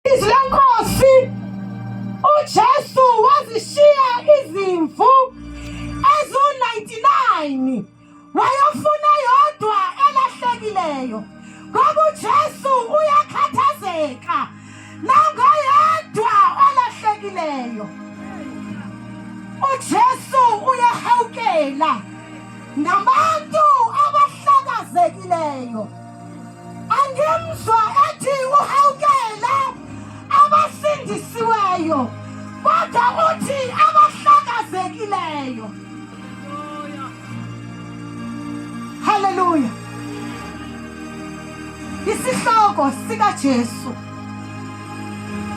Izwi lenkosi uJesu wazishiya izimvu ezu-99 wayofuna yodwa elahlekileyo ngoba uJesu uyakhathazeka nangoyedwa olahlekileyo. uJesu uyahawukela ngabantu abahlakazekileyo. Angimzwa ethi uhawukela abasindisiweyo kodwa uthi abahlakazekileyo. Haleluya. Isihloko sikaJesu.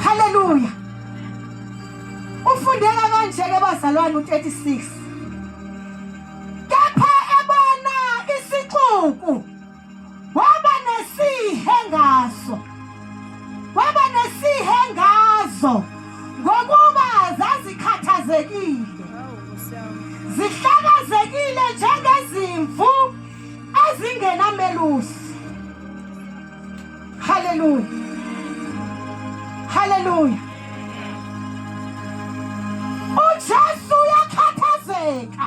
Haleluya. Ufundeka kanje-ke bazalwane u-36. Kepha ebona isixuku waba nesihe ngazo ngokuba zazikhathazekile, zihlakazekile njengezimvu ezingenamelusi. Haleluya. Haleluya. uJesu uyakhathazeka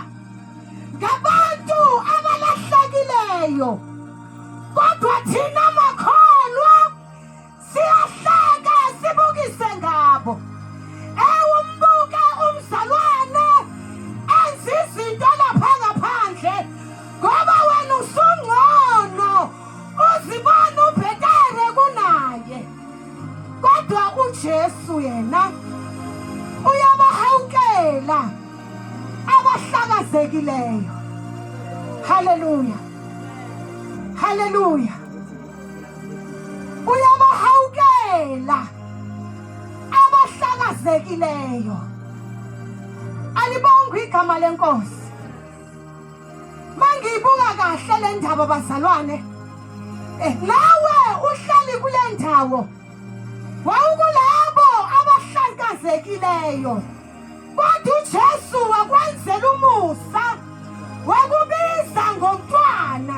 ngabantu abalahlekileyo kodwa thina makholwa siyahleka sibukise ngabo. Umbuke umzalwane enza izinto lapha ngaphandle ngoba wena usungcono, uzibona ubhetere kunaye. Kodwa uJesu yena uyabahawukela abahlakazekileyo. Haleluya. Haleluya. Uyabahawukela abahlakazekileyo. Alibongwe igama lenkosi. Mangiyibuka kahle le ndaba bazalwane, nawe uhlali kule ndawo wawukulabo abahlakazekileyo kodwa uJesu wakwenzela umusa wakubiza ngomntwana.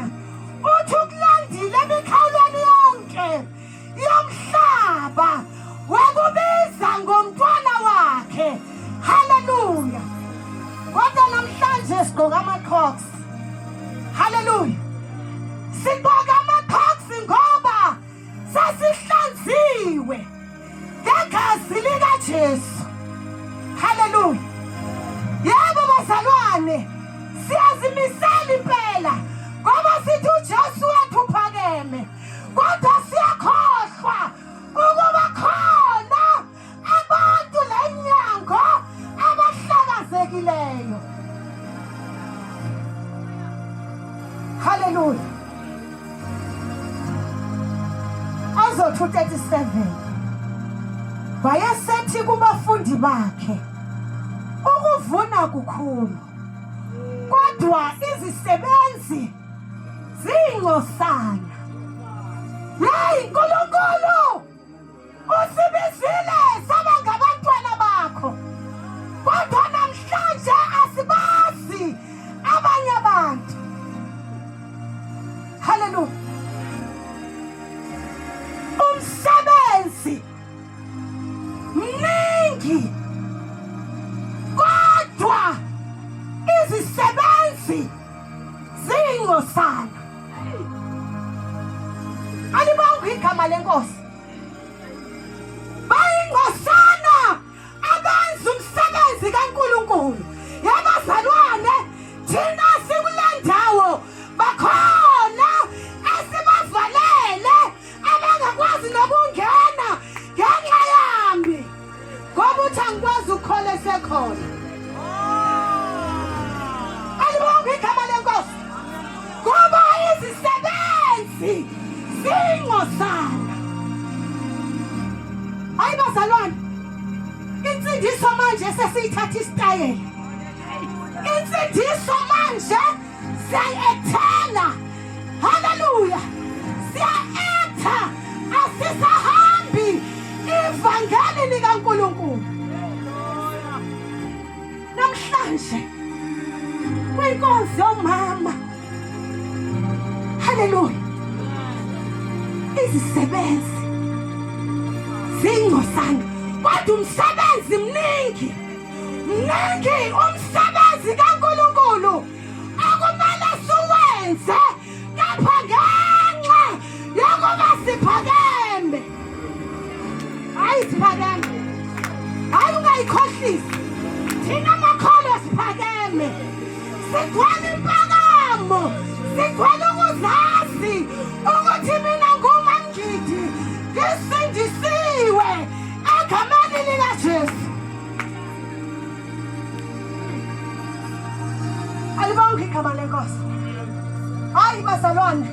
Uthi ukulandile emikhawulweni yonke yomhlaba wakubiza ngomntwana wakhe. Haleluya. Kodwa namhlanje sigqoka ama-Crocs. Haleluya. Sigqoka ama-Crocs ngoba sasihlanziwe ngegazi likaJesu. Haleluya. Yebo bazalwane, siyazimisela impela ngoba sithi uJesu wethu uphakeme, kodwa siyakhohlwa ukuba khona abantu lenyango abahlakazekileyo. Haleluya. Azothi u-37 wayesethi kubafundi bakhe, ukuvuna kukhulu kodwa izisebenzi zingcosana. Hey Nkulunkulu, usibizile saba ngabantwana bakho kodwa namhlanje asibazi abanye abantu. Haleluya. Umsebenzi mningi kodwa izisebenzi zingcosana. Alibongwe igama lenkosi. Bayingcosana abenza umsebenzi kaNkulunkulu. Yabazalwane, thina sikule ndawo bakhona esibavalele abangakwazi nokungena ngenxa yami ngoba uthi angikwazi ukukhola esekhona. Alibongwe igama lenkosi. Ngoba izisebenzi zingcosana. Hayi bazalwane, insindiso manje sesiyithatha isitayela. Insindiso manje siyayethela. Haleluya. Siya-etha, asisahambi ivangeli likaNkulunkulu. Namhlanje kwinkonzo yomama. Haleluya. Izisebenzi zingcosana kodwa umsebenzi mningi umsebenzi kaNkulunkulu akumele siwenze kepha ngenxa yokuba siphakeme. Hayi siphakeme, hayi ungayikhohlisi thina makholwa siphakeme, sigcwele impakamo, sigcwele ukuzazi ukuthi mina nguMangidi ngisindisiwe egameni likaJesu. Alibonke igama lenkosi. Hayi bazalwane,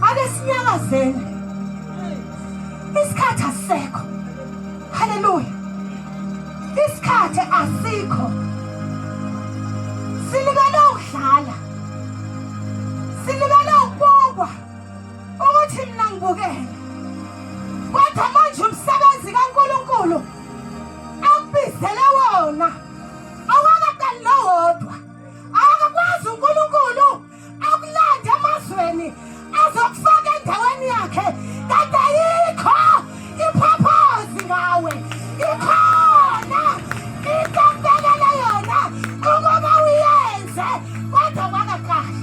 ake sinyakazeni, isikhathi asisekho. Haleluya, isikhathi asikho. Silibele ukudlala, silibele ukubukwa ukuthi mina ngibukele, kodwa manje umsebenzi kaNkulunkulu akubizele wona awakaqali lowodwa. Akakwazi uNkulunkulu akulande emazweni azokufaka endaweni yakhe, kanti ayikho ipurpose ngawe, ikhona into akubekele yona ukuba uyenze, kodwa awakaqali.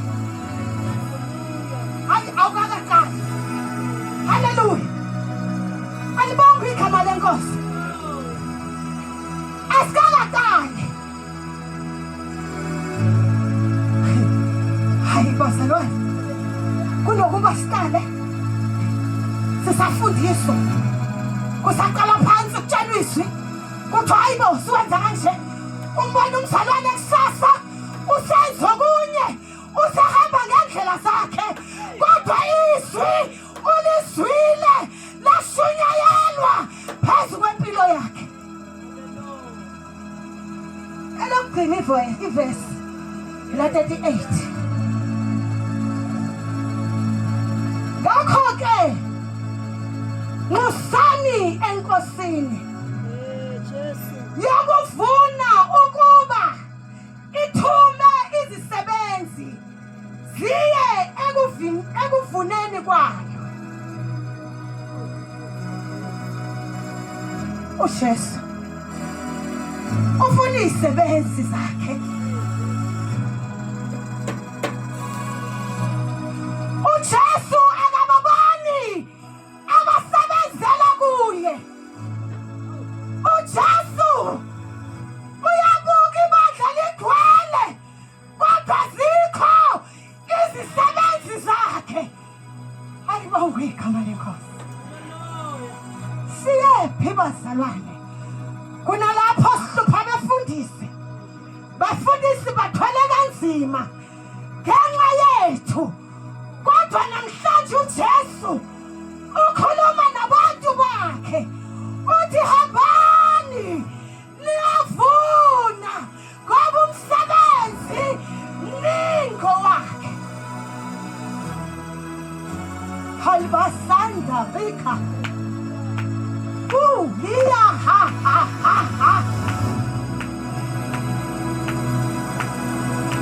Hayi awukaqali. Haleluya, alibonke igama lenkosi. Asikaqali. Hayi bazalwane, kunokuba siqale sisafundiswa, kusaqala phansi kutshelwa izwi kuthiwa hayi bo siwenza kanje, umbona umzalwane kusasa usenza okunye, usahamba ngendlela zakhe, kodwa izwi ulizwile lashunyayelwa phezu kwempilo yakhe. Elokugcina ivesi la 38. Ngakho-ke nqusani enkosini yokuvuna ukuba ithume izisebenzi ziye ekuvuneni kwayo. uJesu ufuna izisebenzi zakhe. uJesu akababani abasebenzela kuye. uJesu uyabuka ibandla ligcwele, kodwa zikho izisebenzi zakhe. Alibonge igama lenkosi. Siyephi bazalwane? Kunalapho sihlupha bafundisi bathwele kanzima ngenxa yethu, kodwa namhlanje uJesu ukhuluma nabantu bakhe uthi hambani niyavuna ngoba umsebenzi mningi wakhe. Halbasanda rika hiya ha ha ha ha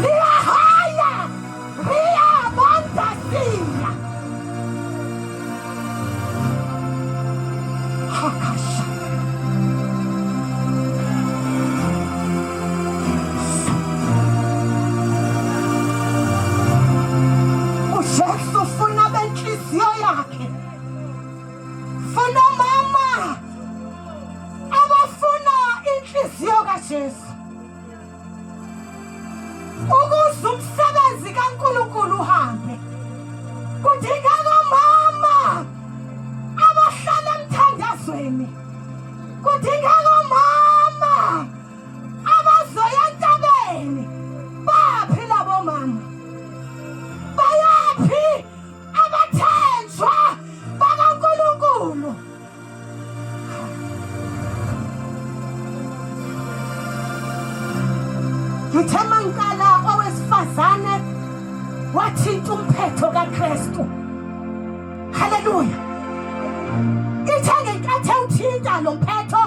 hiya haya hiya bandasiya hakasha uJesu ufuna benhliziyo yakhe, funa mama abafuna inhliziyo kaJesu, ukuze umsebenzi kaNkulunkulu uhambe. Kudingeka mama abahlala emthandazweni, kudingeka mama abazoya entabeni. Baphi labo mama? Bayaphi abathenjwa bakaNkulunkulu? Ngithe mankala owesifazane wathinta umphetho kaKristu. Haleluya. Ithe ngenkathi ewuthinta lo mphetho,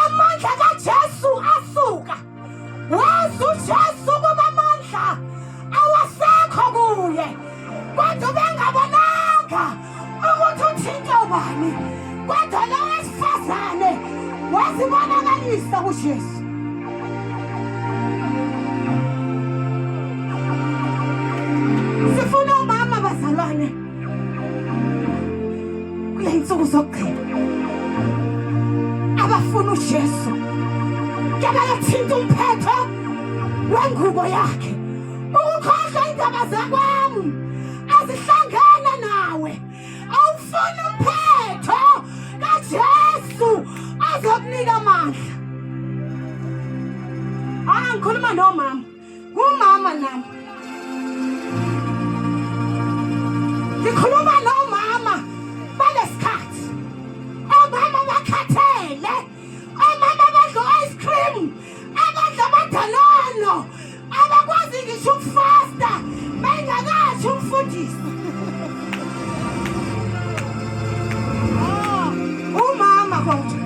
amandla kaJesu asuka. Wazi uJesu kuba amandla awasekho kuye, kodwa bengabonanga ukuthi uthinte ubani, uyazibonakalisa kuJesu. Sifuna umama bazalwane kule insuku zokugcina abafuna uJesu kebayathinta umphetho wengubo yakhe ukukhohlwa indaba zakwami azihlangana nawe. Awufuna umphetho kaJesu azokunika amandla. Ngikhuluma nomama, ngumama nami. Ngikhuluma nomama balesikhathi. Omama bakhathele, omama badla ice cream, abadla amadalano, abakwazi ngisho ukufasta bengakasho umfundisi. Umama kodwa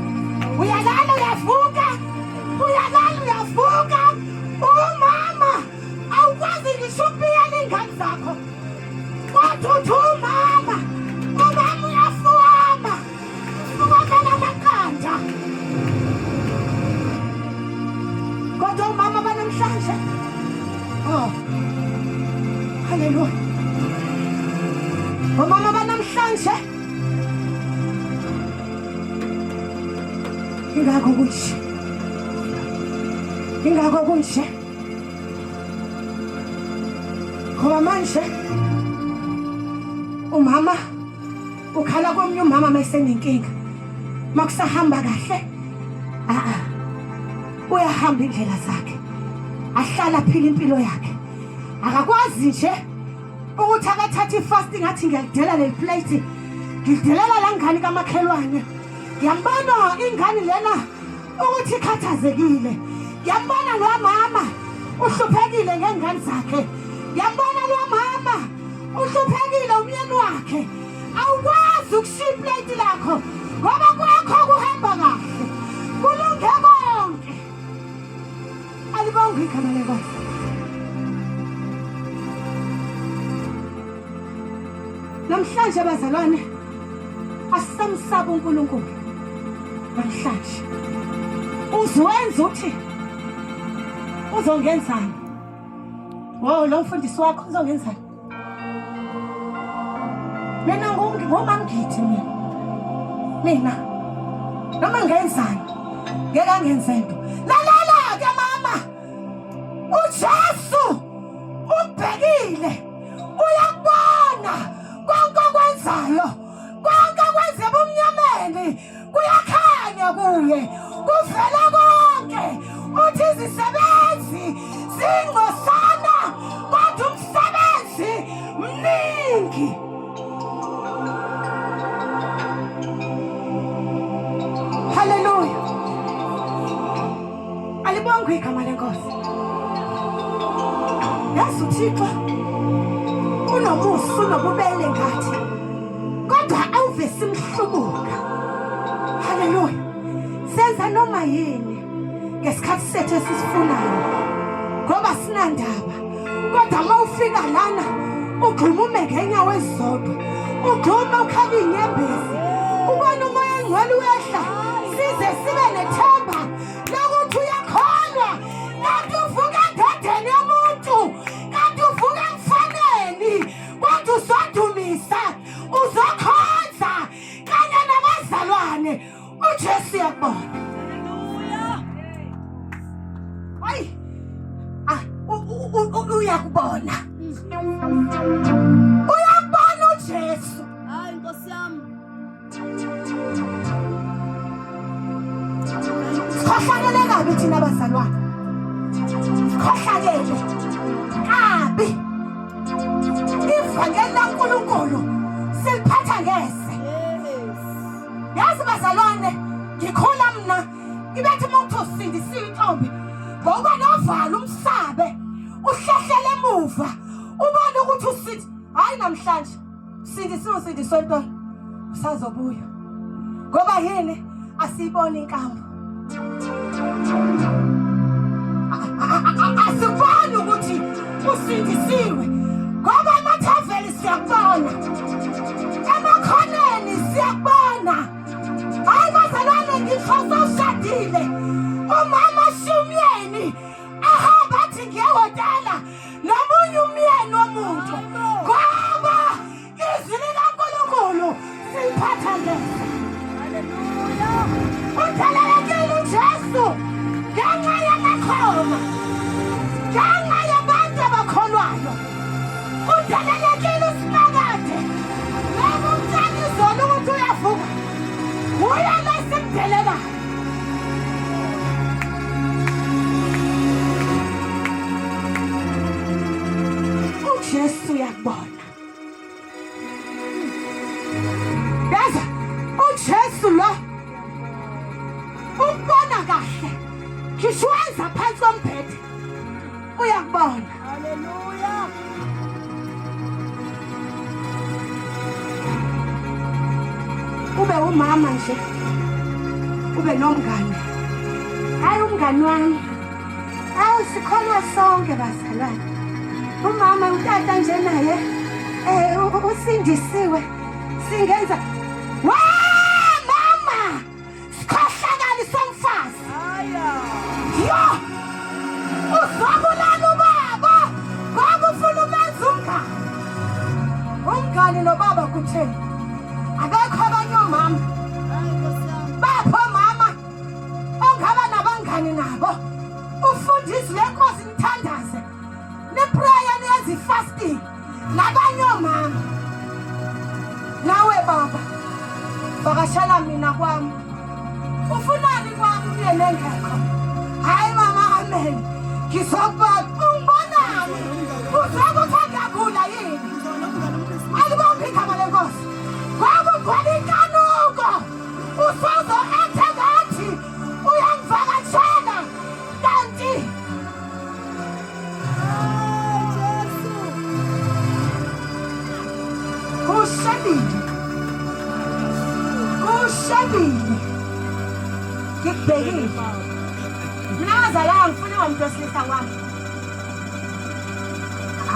uyalala uyavuka, uyalala uyavuka. Umama awukwazi ngisho ukubiyela ingane zakho. Kodwa uthi umama uyafuma, ufumana amaqanda. Kodwa umama banamhlanje, haleluya, umama banamhlanje ingakho kunje ngoba manje umama ukhala komnye umama mesenenkinga makusahamba kahle uyahamba indlela zakhe, ahlala phila impilo yakhe, akakwazi nje ukuthi akathatha ifasting athi ngiyadela le plate, ngidelela la ngane kamakhelwane. Ngiyambona ingane lena ukuthi ikhathazekile, ngiyambona lo mama uhluphekile ngengane zakhe, ngiyambona lo mama uhluphekile umyeni wakhe. Awukwazi ukushiya iplate lakho ngoba kwakho kuhamba kahle, kulunge konke. Alibonge igama leNkosi. Namhlanje bazalwane asamsaba uNkulunkulu. Namhlanje uzwenza uthi uzongenzani? Lo mfundisi wakho uzongenzani? Mina ngomamngithi mina noma ngenzani ngeke angenze into. Lalela ke mama, uJesu ubhekile, uyakubona konke okwenzayo, konke okwenza ebumnyameni kuyakhanya kuye, kuvela konke. Uthi izisebenzi zingosana kodwa umsebenzi mningi. Haleluya, alibongwe igama leNkosi. Yazi uThixo unomusa, unobubele ngathi, kodwa awuve simhlubuka. Haleluya, senza noma yini ngesikhathi sethu esisifunayo ngoba sinandaba. Kodwa uma ufika lana ugxumume ngenyawo ezizodwa, ugxume ukhale inyembezi, ubona umoya engcwele uyehla, size sibe nethemba lokuthi uyakholwa. Kanti uvuka endodeni yomuntu, kanti uvuka emfaneni, kodwa uzodumisa, uzokhonza kanye nabazalwane. uJesu uyakubona. Hayi, uyakubona, uyakubona uJesu. Hayi Nkosi yami, sikhohlakele kabi thina bazalwane, sikhohlakele kabi. Ivangeli laNkulunkulu siliphatha ngese. Yazi bazalwane, ngikhula mina ngibethi umuntu usindisiwe intombi ngoba novala umsabe uhlehlele emuva ubone ukuthi usithi hayi namhlanje usindiswe ntoni usazobuya ngoba yini asibona inkambo. Asiboni ukuthi usindisiwe ngoba amathaveli siyakubona, emakhoneni siyakubona. Hayi bazalwane, ngisho sawushadile ufikile umama Shumyeni ahamba athi ngiyehotela nomunye umyeni womuntu ngoba izwi likaNkulunkulu siliphatha ngeke. Haleluya. Udelelekile uJesu ngenxa yamakholwa, ngenxa yabantu abakholwayo. Udelelekile uSimakade ngoba umntwana izolo ukuthi uyavuka uyala simdelela. uJesu uyakubona. Yaza uJesu lo ubona kahle ngisho wenza phansi kombhede uyakubona. Haleluya. Ube umama nje ube nomngane, hayi umngane wami, hayi sikholwa sonke bazalwane. Umama utata nje naye usindisiwe singenza mama sikhohlakala somfazi. Yo uzabulala ubaba ngoba ufuna umenza umngane nobaba kutheni akekho abanye omama bapho mama ongaba nabangani nabo ufundise lenkosi nithandaze neprayer niyenze fasting nabanye omama. Nawe baba vakashela mina kwami ufunani kwami uyena engekho. Hayi mama amen ngizokubona ungibonani uzokuthi ngiyagula yini alibambi igama lenkosi ngoba ugcwele inkanuko usozo ethe ngathi uyangivakashela kanti kushebile ngikubhekile mina ngazala angifuni umuntu wesilisa kwami,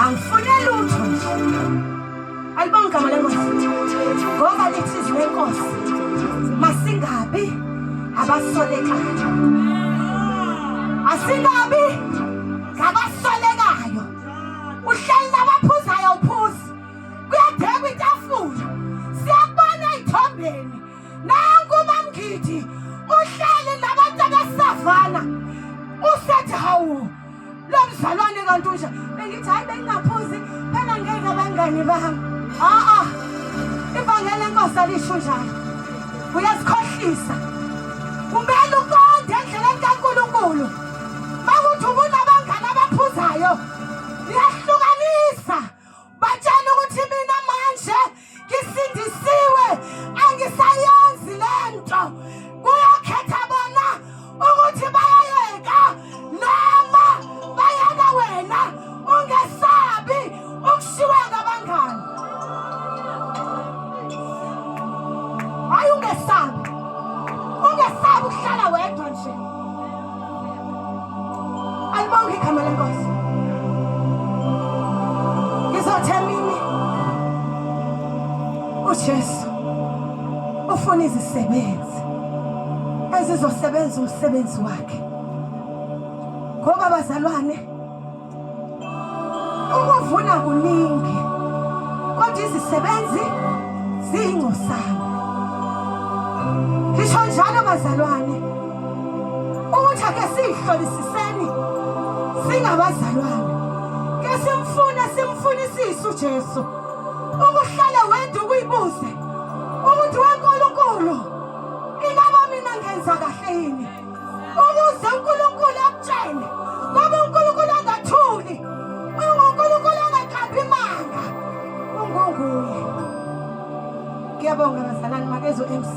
angifune lutho nje. Alibonga igama lenkosi ngoba lithi izwi lenkosi masingabi abasolekayo, asingabi ngabasolekayo. Uhleli nabaphuzayo uphuzi kuyadekwa itafula siyakubona ey'thombeni. Nangu uMamgidi uhleli nabantu abesavana usethi hawu lo mzalwane kanti unje. Bengithi hayi bengingaphuzi phela ngeke abangani bami. Ivangeli lenkosi alisho njalo uyasikhohlisa. Kumele uqonde endleleni kaNkulunkulu makuthi ubunabangani abaphuzayo liyahlukanisa. Batshela ukuthi mina manje ngisindisiwe angisayenzi lento. Kuyakhetha bona ukuthi bayayeka noma bayeka wena. Ungesabi ukushiwa ngabangani. Hayi ungesabi ukuhlala wedwa nje. Alibonga igama lenkosi. Ngizothe mini uJesu ufuna izisebenzi ezizosebenza umsebenzi wakhe. Ngoba bazalwane ukuvuna kuningi kodwa izisebenzi ziyingcosana. Ngisho njalo bazalwane ukuthi ake sihlolisiseni singabazalwane ke simfunisise uJesu ukuhlala wedwa ukuyibuze ukuthi weNkulunkulu ingaba mina ngenza kahle yini ukuze uNkulunkulu akutshele ngoba uNkulunkulu angathuli uNkulunkulu angakhaphi imanga ungunguye. Ngiyabonga bazalwane makezo MC.